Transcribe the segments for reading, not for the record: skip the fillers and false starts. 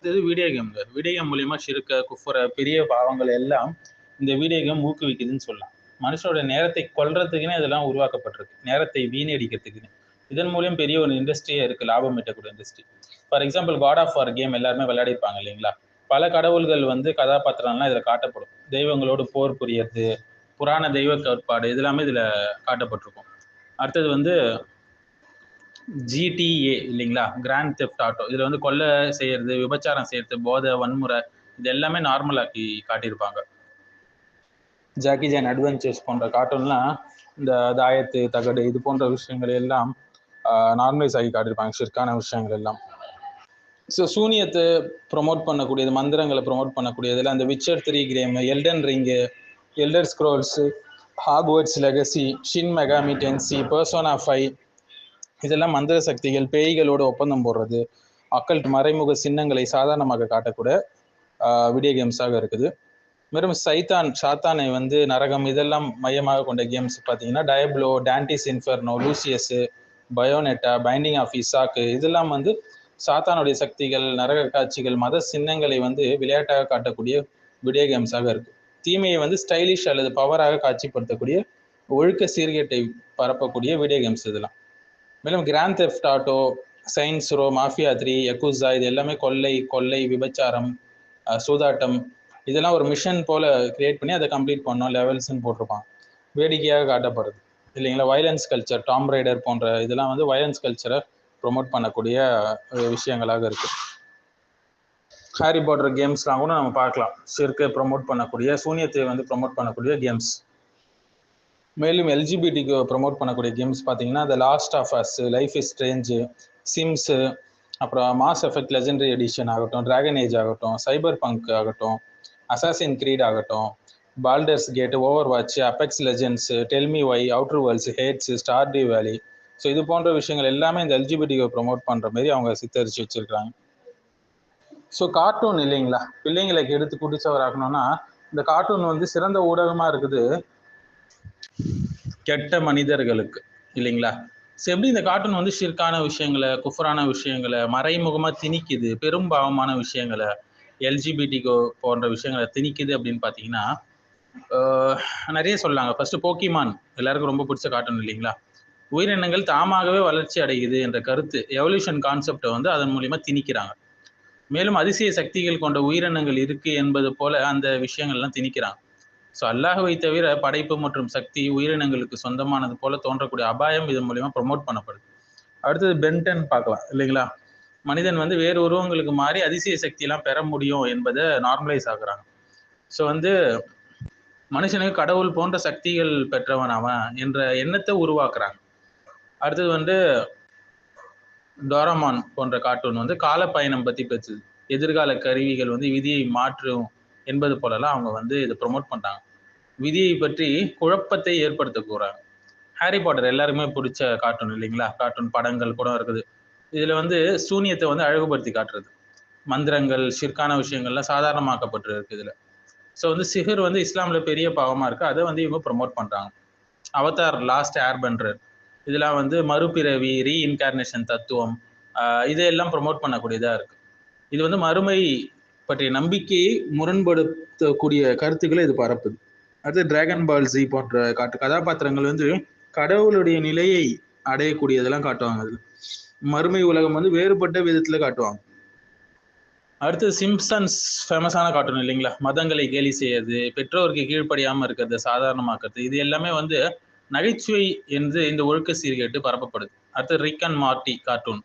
இது video game மூலியமா ஷிர்க, குஃபுர, பெரிய பாவங்கள் எல்லாம் இந்த வீடியோ கேம் ஊக்குவிக்குதுன்னு சொல்லலாம். மனுஷனோட நேரத்தை கொல்றதுக்குன்னே இதெல்லாம் உருவாக்கப்பட்டிருக்கு. நேரத்தை வீணடிக்கிறதுக்குன்னு. இதன் மூலியம் பெரிய ஒரு இண்டஸ்ட்ரியே இருக்கு, லாபம் ஈட்டக்கூடிய industry. For example God of War game எல்லாருமே விளையாடிருப்பாங்க இல்லைங்களா? பல கடவுள்கள் வந்து கதாபாத்திரம்லாம் இதுல காட்டப்படும். தெய்வங்களோடு போர் புரியறது, புராண தெய்வ கோட்பாடு இதெல்லாமே இதுல காட்டப்பட்டிருக்கும். அடுத்தது வந்து ஜிடிஏ இல்லைங்களா, கிராண்ட் தெஃப்ட் ஆட்டோ. இதுல வந்து கொள்ளை செய்யறது, விபச்சாரம் செய்யறது, போதை, வன்முறை இது எல்லாமே நார்மலாக்கி காட்டியிருப்பாங்க. ஜாக்கி ஜான் அட்வென்ச்சர்ஸ் போன்ற கார்ட்டூன்லாம் இந்த தாயத்து, தகடு இது போன்ற விஷயங்கள் எல்லாம் நார்மலைஸ் ஆகி காட்டியிருப்பாங்க, ஷிர்கான விஷயங்கள் எல்லாம். ஸோ சூனியத்தை ப்ரொமோட் பண்ணக்கூடியது, மந்திரங்களை ப்ரொமோட் பண்ணக்கூடியதுல அந்த Witcher 3 game, Elden Ring, Elder Scrolls, Hogwarts Legacy, Shin Megami Tensei, Persona 5 இதெல்லாம் மந்திர சக்திகள், பேய்களோடு ஒப்பந்தம் போடுறது, அக்கல்ட் மறைமுக சின்னங்களை சாதாரணமாக காட்டக்கூட வீடியோ கேம்ஸாக இருக்குது. மேலும் சாத்தானை வந்து நரகம் இதெல்லாம் மையமாக கொண்ட கேம்ஸ் பார்த்தீங்கன்னா டயப்ளோ, டான்டிஸ் இன்ஃபர்னோ, லூசியஸ், பயோனெட்டா, பைண்டிங் ஆஃப் இசாக்கு இதெல்லாம் வந்து சாத்தானுடைய சக்திகள், நரக காட்சிகள், மத சின்னங்களை வந்து விளையாட்டாக காட்டக்கூடிய வீடியோ கேம்ஸாக இருக்கு. தீமையை வந்து ஸ்டைலிஷ் அல்லது பவராக காட்சிப்படுத்தக்கூடிய ஒழுக்க சீர்கேட்டை பரப்பக்கூடிய வீடியோ கேம்ஸ் இதெல்லாம். மேலும் Grand Theft Auto, Saints Row, Mafia 3, Yakuza இது எல்லாமே கொள்ளை, விபச்சாரம், சூதாட்டம் இதெல்லாம் ஒரு மிஷன் போல கிரியேட் பண்ணி அதை கம்ப்ளீட் பண்ணோம், லெவல்ஸ்ன்னு போட்டிருப்பாங்க. வேடிக்கையாக காட்டப்படுறது இல்லைங்களா. வயலன்ஸ் கல்ச்சர், டாம் ரைடர் போன்ற இதெல்லாம் வந்து வயலன்ஸ் கல்ச்சரை ப்ரொமோட் பண்ணக்கூடிய விஷயங்களாக இருக்கு. ஹாரி பாட்டர் கேம்ஸ்லாம் கூட நம்ம பார்க்கலாம், ஷிர்கை ப்ரொமோட் பண்ணக்கூடிய, சூனியத்தை வந்து ப்ரொமோட் பண்ணக்கூடிய கேம்ஸ். மேலும் எல்ஜிபிடிக்கு ப்ரொமோட் பண்ணக்கூடிய கேம்ஸ் பார்த்தீங்கன்னா The Last of Us, Life Is Strange, Sims, அப்புறம் மாஸ் எஃபெக்ட் லெஜெண்டரி எடிஷன் ஆகட்டும், டிராகன் ஏஜ் ஆகட்டும், சைபர் பங்க் ஆகட்டும், அசாசின் கிரீட் ஆகட்டும், Baldur's Gate, Overwatch, Apex Legends, Tell Me Why, Outer Worlds, Hades, Stardew Valley. So இது போன்ற விஷயங்கள் எல்லாமே இந்த எல்ஜிபிடிக்கு ப்ரொமோட் பண்ணுற மாதிரி அவங்க சித்தரிச்சு வச்சிருக்காங்க. ஸோ கார்ட்டூன் இல்லைங்களா, பிள்ளைங்களுக்கு எடுத்து குடிச்சவராக்கணும்னா இந்த கார்ட்டூன் வந்து சிறந்த ஊடகமாக இருக்குது கெட்ட மனிதர்களுக்கு இல்லைங்களா. ஸோ எப்படி இந்த கார்ட்டூன் வந்து ஷிர்கான விஷயங்களை, குஃபரான விஷயங்களை மறைமுகமாக திணிக்குது, பெரும் பாவமான விஷயங்களை, எல்ஜிபிடிகோ போன்ற விஷயங்களை திணிக்குது அப்படின்னு பார்த்தீங்கன்னா நிறைய சொல்லாங்க. ஃபர்ஸ்ட் போக்கிமான் எல்லாருக்கும் ரொம்ப பிடிச்ச கார்ட்டூன் இல்லைங்களா. உயிரினங்கள் தாமாகவே வளர்ச்சி அடையுது என்ற கருத்து, எவல்யூஷன் கான்செப்டை வந்து அதன் மூலியமா திணிக்கிறாங்க. மேலும் அதிசய சக்திகள் கொண்ட உயிரினங்கள் இருக்கு என்பது போல அந்த விஷயங்கள்லாம் திணிக்கிறாங்க. ஸோ அல்லாஹ்வை தவிர படைப்பு மற்றும் சக்தி உயிரினங்களுக்கு சொந்தமானது போல தோன்றக்கூடிய அபாயம் இதன் மூலியமா ப்ரொமோட் பண்ணப்படுது. அடுத்தது பென்டன் பார்க்கலாம் இல்லைங்களா. மனிதன் வந்து வேறு உருவங்களுக்கு மாறி அதிசய சக்தியெல்லாம் பெற முடியும் என்பதை நார்மலைஸ் ஆகுறாங்க. ஸோ வந்து மனுஷனுக்கு கடவுள் போன்ற சக்திகள் பெற்றவன் அவன் என்ற எண்ணத்தை உருவாக்குறாங்க. அடுத்தது வந்து டோரமான் போன்ற கார்ட்டூன் வந்து கால பயணம் பத்தி பேசுது, எதிர்கால கருவிகள் வந்து விதியை மாற்றும் என்பது போலலாம் அவங்க வந்து இதை ப்ரொமோட் பண்றாங்க. விதியை பற்றி குழப்பத்தை ஏற்படுத்த போறாங்க. ஹாரி பாட்டர் எல்லாருமே பிடிச்ச கார்ட்டூன் இல்லைங்களா. கார்ட்டூன் படங்கள் கூட இருக்குது. இதுல வந்து சூனியத்தை வந்து அழகுபடுத்தி காட்டுறது, மந்திரங்கள், ஷிர்கான விஷயங்கள்லாம் சாதாரணமாக்கப்பட்டு இருக்கு இதுல. ஸோ வந்து சிஹர் வந்து இஸ்லாமில் பெரிய பாவமாக இருக்குது, அதை வந்து இவங்க ப்ரொமோட் பண்ணுறாங்க. அவதார் லாஸ்ட் ஏர்பெண்டர் இதெல்லாம் வந்து மறுபிறவி, ரீஇன்கார்னேஷன் தத்துவம் இதையெல்லாம் ப்ரொமோட் பண்ணக்கூடியதாக இருக்குது. இது வந்து மறுமை பற்றிய நம்பிக்கையை முரண்படுத்தக்கூடிய கருத்துக்களை இது பரப்புது. அடுத்து டிராகன் பால் ஜி போன்ற கதாபாத்திரங்கள் வந்து கடவுளுடைய நிலையை அடையக்கூடியதெல்லாம் காட்டுவாங்க. அது மறுமை உலகம் வந்து வேறுபட்ட விதத்தில் காட்டுவாங்க. அடுத்து சிம்சன்ஸ் ஃபேமஸான கார்ட்டூன் இல்லைங்களா. மதங்களை கேலி செய்யறது, பெற்றோருக்கு கீழ்ப்படியாமல் இருக்கிறது, சாதாரணமாக்குறது இது எல்லாமே வந்து நகைச்சுவை என்று இந்த ஒழுக்க சீர்கேட்டு பரப்பப்படுது. அடுத்து ரிக் அண்ட் மார்ட்டி கார்ட்டூன்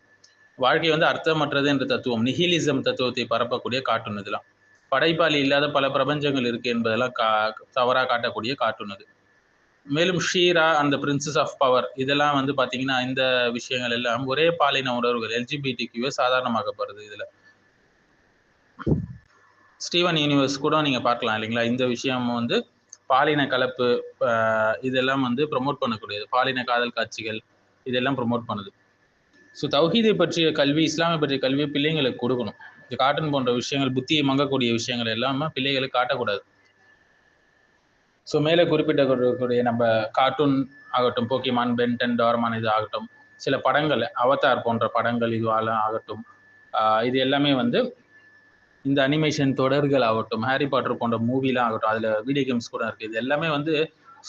வாழ்க்கை வந்து அர்த்தமற்றது என்ற தத்துவம், நிஹிலிசம் தத்துவத்தை பரப்பக்கூடிய கார்ட்டூன். இதெல்லாம் படைப்பாளி இல்லாத பல பிரபஞ்சங்கள் இருக்கு என்பதெல்லாம் தவறாக காட்டக்கூடிய கார்ட்டூன் அது. மேலும் ஷீரா அந்த பிரின்சஸ் ஆஃப் பவர் இதெல்லாம் வந்து பாத்தீங்கன்னா இந்த விஷயங்கள் எல்லாம் ஒரே பாலின உணர்வுகள் எல்ஜிபிடிக்யூவே சாதாரணமாக்கப்படுது. இதுல ஸ்டீவன் யூனிவர்ஸ் கூட நீங்கள் பார்க்கலாம் இல்லைங்களா. இந்த விஷயம் வந்து பாலின கலப்பு இதெல்லாம் வந்து ப்ரொமோட் பண்ணக்கூடியது, பாலின காதல் காட்சிகள் இதெல்லாம் ப்ரொமோட் பண்ணுது. ஸோ தௌஹீதை பற்றிய கல்வி, இஸ்லாமை பற்றிய கல்வியை பிள்ளைங்களுக்கு கொடுக்கணும். இந்த கார்ட்டூன் போன்ற விஷயங்கள், புத்தியை மங்கக்கூடிய விஷயங்கள் எல்லாமே பிள்ளைகளுக்கு காட்டக்கூடாது. ஸோ மேலே குறிப்பிட்டக்கூடிய நம்ம கார்ட்டூன் ஆகட்டும், போக்கிமான், பென்டன், டோரமான் இது ஆகட்டும், சில படங்கள் அவதார் போன்ற படங்கள் இது ஆகட்டும், இது எல்லாமே வந்து இந்த அனிமேஷன் தொடர்கள் ஆகட்டும், ஹாரி பாட்டர் போன்ற மூவிலாம் ஆகட்டும், அதில் வீடியோ கேம்ஸ் கூட இருக்குது. இது எல்லாமே வந்து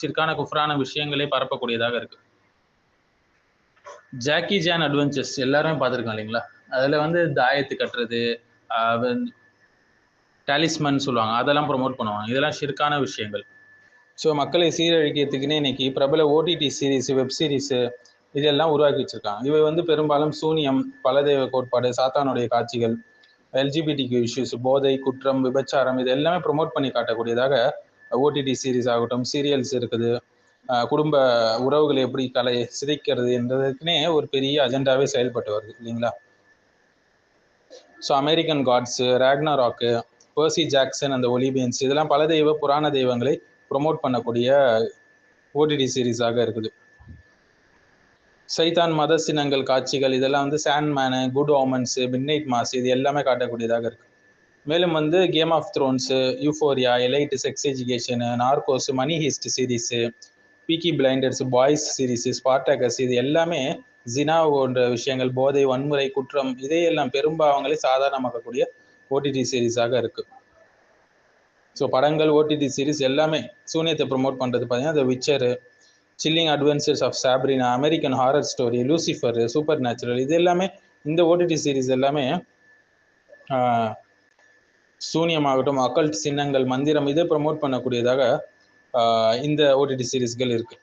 ஷிர்கான குஃப்ரான விஷயங்களே பரப்பக்கூடியதாக இருக்குது. ஜாக்கி ஜான் அட்வென்ச்சர்ஸ் எல்லாருமே பார்த்துருக்கோம் இல்லைங்களா? அதில் வந்து தாயத்து கட்டுறது, டாலிஸ்மன் சொல்லுவாங்க, அதெல்லாம் ப்ரொமோட் பண்ணுவாங்க. இதெல்லாம் ஷிர்கான விஷயங்கள். ஸோ மக்களை சீரழிக்கிறதுக்குன்னே இன்னைக்கு பிரபல ஓடிடி சீரீஸ், வெப் சீரிஸு இதெல்லாம் உருவாக்கி வச்சிருக்காங்க. இவை வந்து பெரும்பாலும் சூனியம், பலதெய்வ கோட்பாடு, சாத்தானுடைய காட்சிகள், எல்ஜிபிடிக்கு இஷ்யூஸ், போதை, குற்றம், விபச்சாரம் இது எல்லாமே ப்ரொமோட் பண்ணி காட்டக்கூடியதாக ஓடிடி சீரிஸ் ஆகட்டும், சீரியல்ஸ் இருக்குது. குடும்ப உறவுகளை எப்படி சிதைக்கிறது என்றதுக்குன்னே ஒரு பெரிய அஜெண்டாவே செயல்பட்டு வருது இல்லைங்களா? So American Gods, Ragnarok, Percy Jackson அந்த ஒலிபியன்ஸ் இதெல்லாம் பல தெய்வ புராண தெய்வங்களை ப்ரொமோட் பண்ணக்கூடிய ஓடிடி சீரீஸாக இருக்குது. சைத்தான் மத சின்னங்கள் காட்சிகள் இதெல்லாம் வந்து Sandman, Good Omens, Midnight Mass இது எல்லாமே காட்டக்கூடியதாக இருக்கு. மேலும் வந்து Game of Thrones, Euphoria, Elite, Sex Education, Narcos, Money Heist series, Peaky Blinders, Boys series, Spartacus இது எல்லாமே ஜினா போன்ற விஷயங்கள், போதை, வன்முறை, குற்றம் இதையெல்லாம் பெரும்பாவங்களை சாதாரணமாக்கக்கூடிய ஓடிடி சீரீஸாக இருக்கு. ஸோ படங்கள், ஓடிடி சீரீஸ் எல்லாமே சூனியத்தை ப்ரொமோட் பண்ணுறது பார்த்தீங்கன்னா The Witcher, Chilling Adventures of Sabrina, American Horror Story, Lucifer, Supernatural இது எல்லாமே இந்த ஓடிடி சீரீஸ் எல்லாமே சூனியமாகட்டும், அக்கல்ட் சின்னங்கள், மந்திரம் இதை ப்ரொமோட் பண்ணக்கூடியதாக இந்த ஓடிடி சீரீஸ்கள் இருக்கு.